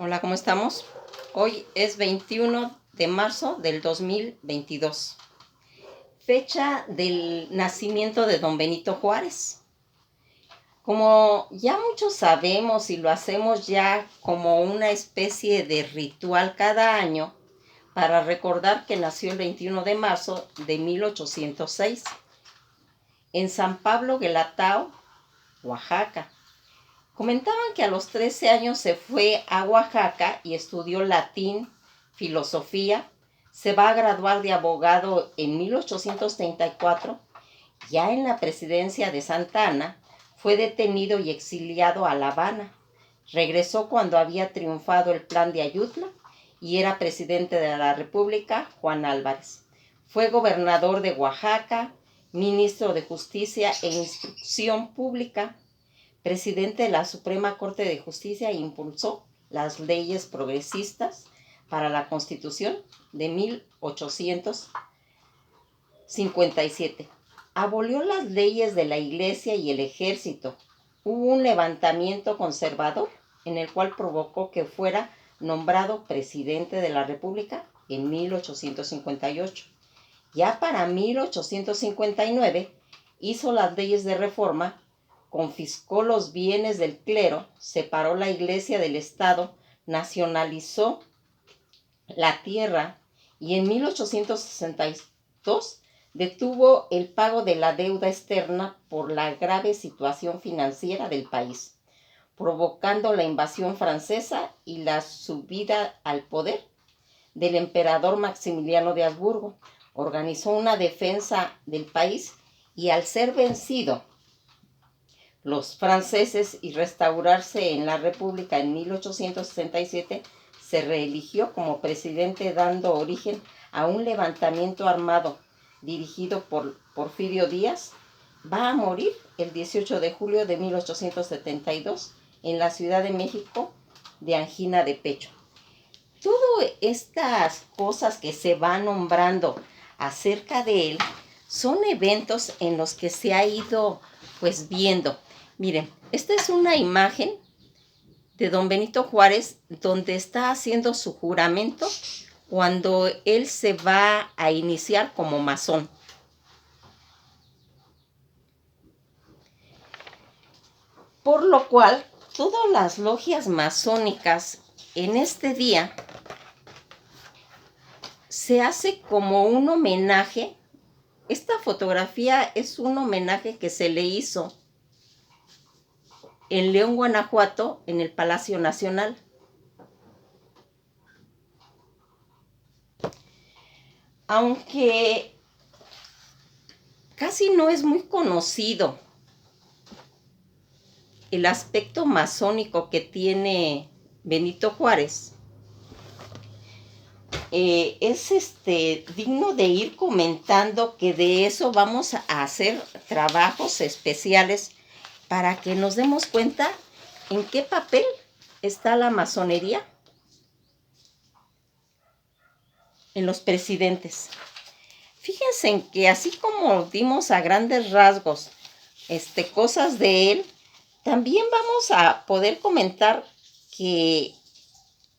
Hola, ¿cómo estamos? Hoy es 21 de marzo del 2022, fecha del nacimiento de don Benito Juárez. Como ya muchos sabemos y lo hacemos ya como una especie de ritual cada año para recordar que nació el 21 de marzo de 1806 en San Pablo Guelatao, Oaxaca. Comentaban que a los 13 años se fue a Oaxaca y estudió latín, filosofía. Se va a graduar de abogado en 1834. Ya en la presidencia de Santa Anna, fue detenido y exiliado a La Habana. Regresó cuando había triunfado el plan de Ayutla y era presidente de la República Juan Álvarez. Fue gobernador de Oaxaca, ministro de Justicia e Instrucción Pública, presidente de la Suprema Corte de Justicia, e impulsó las leyes progresistas para la Constitución de 1857. Abolió las leyes de la Iglesia y el Ejército. Hubo un levantamiento conservador en el cual provocó que fuera nombrado presidente de la República en 1858. Ya para 1859 hizo las leyes de reforma, confiscó los bienes del clero, separó la iglesia del Estado, nacionalizó la tierra y en 1862 detuvo el pago de la deuda externa por la grave situación financiera del país, provocando la invasión francesa y la subida al poder del emperador Maximiliano de Habsburgo. Organizó una defensa del país y al ser vencido los franceses y restaurarse en la República en 1867, se reeligió como presidente, dando origen a un levantamiento armado dirigido por Porfirio Díaz. Va a morir el 18 de julio de 1872 en la Ciudad de México de angina de pecho. Todas estas cosas que se van nombrando acerca de él son eventos en los que se ha ido pues viendo. Miren, esta es una imagen de don Benito Juárez donde está haciendo su juramento cuando él se va a iniciar como masón. Por lo cual, todas las logias masónicas en este día se hace como un homenaje. Esta fotografía es un homenaje que se le hizo en León, Guanajuato, en el Palacio Nacional. Aunque casi no es muy conocido el aspecto masónico que tiene Benito Juárez, es digno de ir comentando, que de eso vamos a hacer trabajos especiales para que nos demos cuenta en qué papel está la masonería en los presidentes. Fíjense en que así como dimos a grandes rasgos cosas de él, también vamos a poder comentar que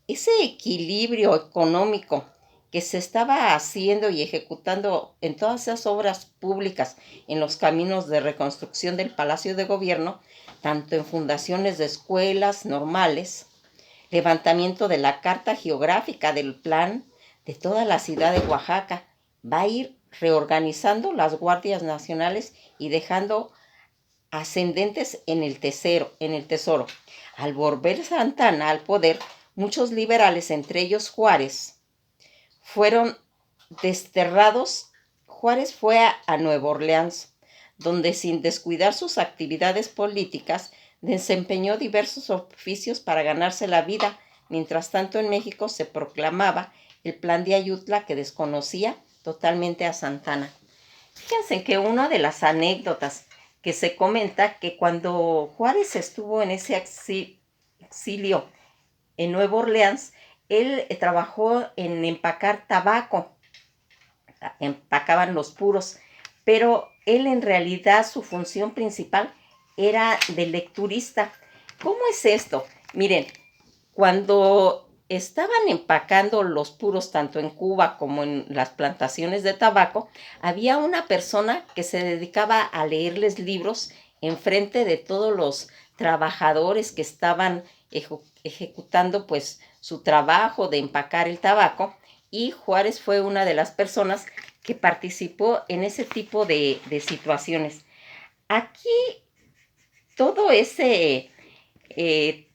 ese equilibrio económico que se estaba haciendo y ejecutando en todas esas obras públicas, en los caminos de reconstrucción del Palacio de Gobierno, tanto en fundaciones de escuelas normales, levantamiento de la carta geográfica del plan de toda la ciudad de Oaxaca, va a ir reorganizando las guardias nacionales y dejando ascendentes en el tesoro. Al volver Santa Anna al poder, muchos liberales, entre ellos Juárez, fueron desterrados. Juárez fue a Nueva Orleans, donde sin descuidar sus actividades políticas, desempeñó diversos oficios para ganarse la vida. Mientras tanto, en México se proclamaba el plan de Ayutla, que desconocía totalmente a Santa Anna. Fíjense que una de las anécdotas que se comenta, que cuando Juárez estuvo en ese exilio en Nueva Orleans, él trabajó en empacar tabaco, empacaban los puros, pero él en realidad su función principal era de lecturista. ¿Cómo es esto? Miren, Cuando estaban empacando los puros tanto en Cuba como en las plantaciones de tabaco, había una persona que se dedicaba a leerles libros enfrente de todos los trabajadores que estaban ejecutando pues su trabajo de empacar el tabaco, y Juárez fue una de las personas que participó en ese tipo de situaciones. Aquí todo ese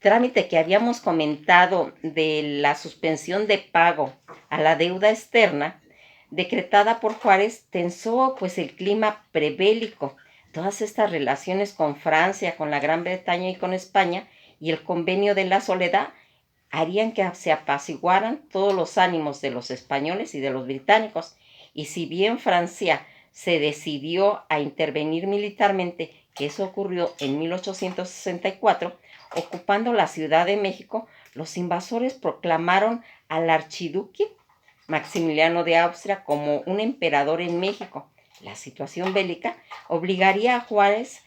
trámite que habíamos comentado de la suspensión de pago a la deuda externa decretada por Juárez tensó pues el clima prebélico. Todas estas relaciones con Francia, con la Gran Bretaña y con España, y el convenio de la Soledad harían que se apaciguaran todos los ánimos de los españoles y de los británicos. Y si bien Francia se decidió a intervenir militarmente, que eso ocurrió en 1864, ocupando la Ciudad de México, los invasores proclamaron al archiduque Maximiliano de Austria como un emperador en México. La situación bélica obligaría a Juárez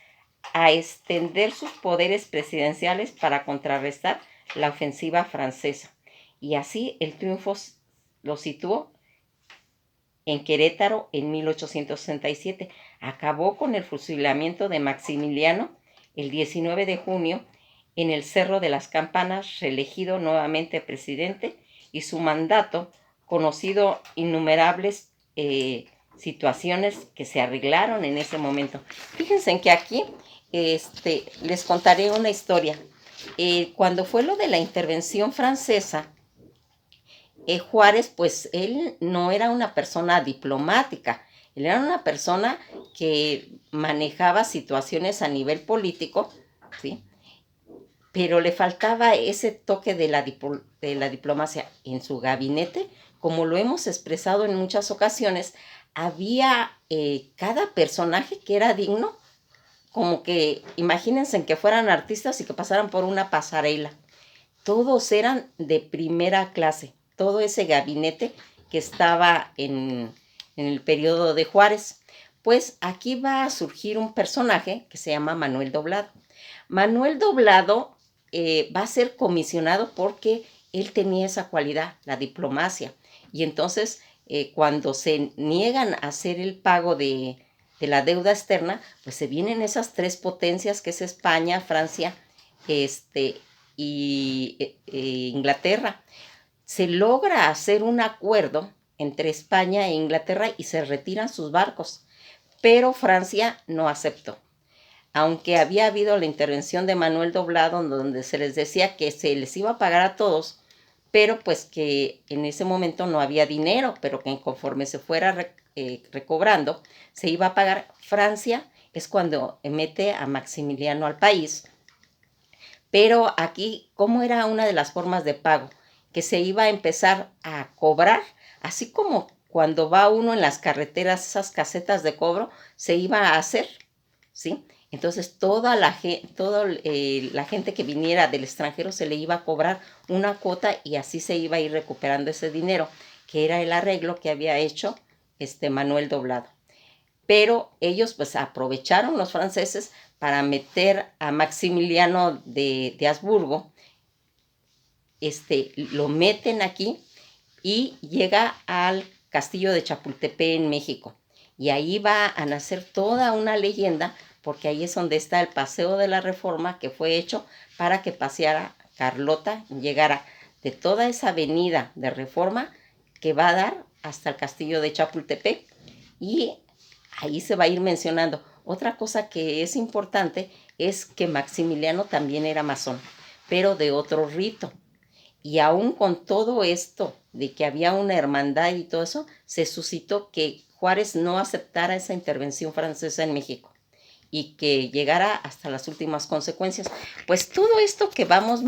a extender sus poderes presidenciales para contrarrestar la ofensiva francesa. Y así el triunfo lo situó en Querétaro en 1867. Acabó con el fusilamiento de Maximiliano el 19 de junio en el Cerro de las Campanas, reelegido nuevamente presidente, y su mandato, conocido innumerables situaciones que se arreglaron en ese momento. Fíjense en que aquí les contaré una historia. Cuando fue lo de la intervención francesa, Juárez, pues él no era una persona diplomática, él era una persona que manejaba situaciones a nivel político, ¿sí? Pero le faltaba ese toque de la diplomacia en su gabinete. Como lo hemos expresado en muchas ocasiones, había cada personaje que era digno, como que imagínense que fueran artistas y que pasaran por una pasarela. Todos eran de primera clase, todo ese gabinete que estaba en el periodo de Juárez. Pues aquí va a surgir un personaje que se llama Manuel Doblado. Manuel Doblado va a ser comisionado porque él tenía esa cualidad, la diplomacia. Y entonces, cuando se niegan a hacer el pago de la deuda externa, pues se vienen esas tres potencias que es España, Francia y Inglaterra. Se logra hacer un acuerdo entre España e Inglaterra y se retiran sus barcos, pero Francia no aceptó. Aunque había habido la intervención de Manuel Doblado, donde se les decía que se les iba a pagar a todos, pero pues que en ese momento no había dinero, pero que conforme se fuera recobrando, se iba a pagar. Francia es cuando mete a Maximiliano al país. Pero aquí, ¿cómo era una de las formas de pago? Que se iba a empezar a cobrar, así como cuando va uno en las carreteras, esas casetas de cobro, se iba a hacer, ¿sí? Entonces toda la gente que viniera del extranjero se le iba a cobrar una cuota y así se iba a ir recuperando ese dinero, que era el arreglo que había hecho Manuel Doblado. Pero ellos pues aprovecharon, los franceses, para meter a Maximiliano de Habsburgo. Lo meten aquí y llega al castillo de Chapultepec en México. Y ahí va a nacer toda una leyenda, porque ahí es donde está el Paseo de la Reforma, que fue hecho para que paseara Carlota y llegara de toda esa avenida de Reforma que va a dar hasta el castillo de Chapultepec. Y ahí se va a ir mencionando. Otra cosa que es importante es que Maximiliano también era masón, pero de otro rito. Y aún con todo esto de que había una hermandad y todo eso, se suscitó que Juárez no aceptara esa intervención francesa en México y que llegara hasta las últimas consecuencias. Pues todo esto que vamos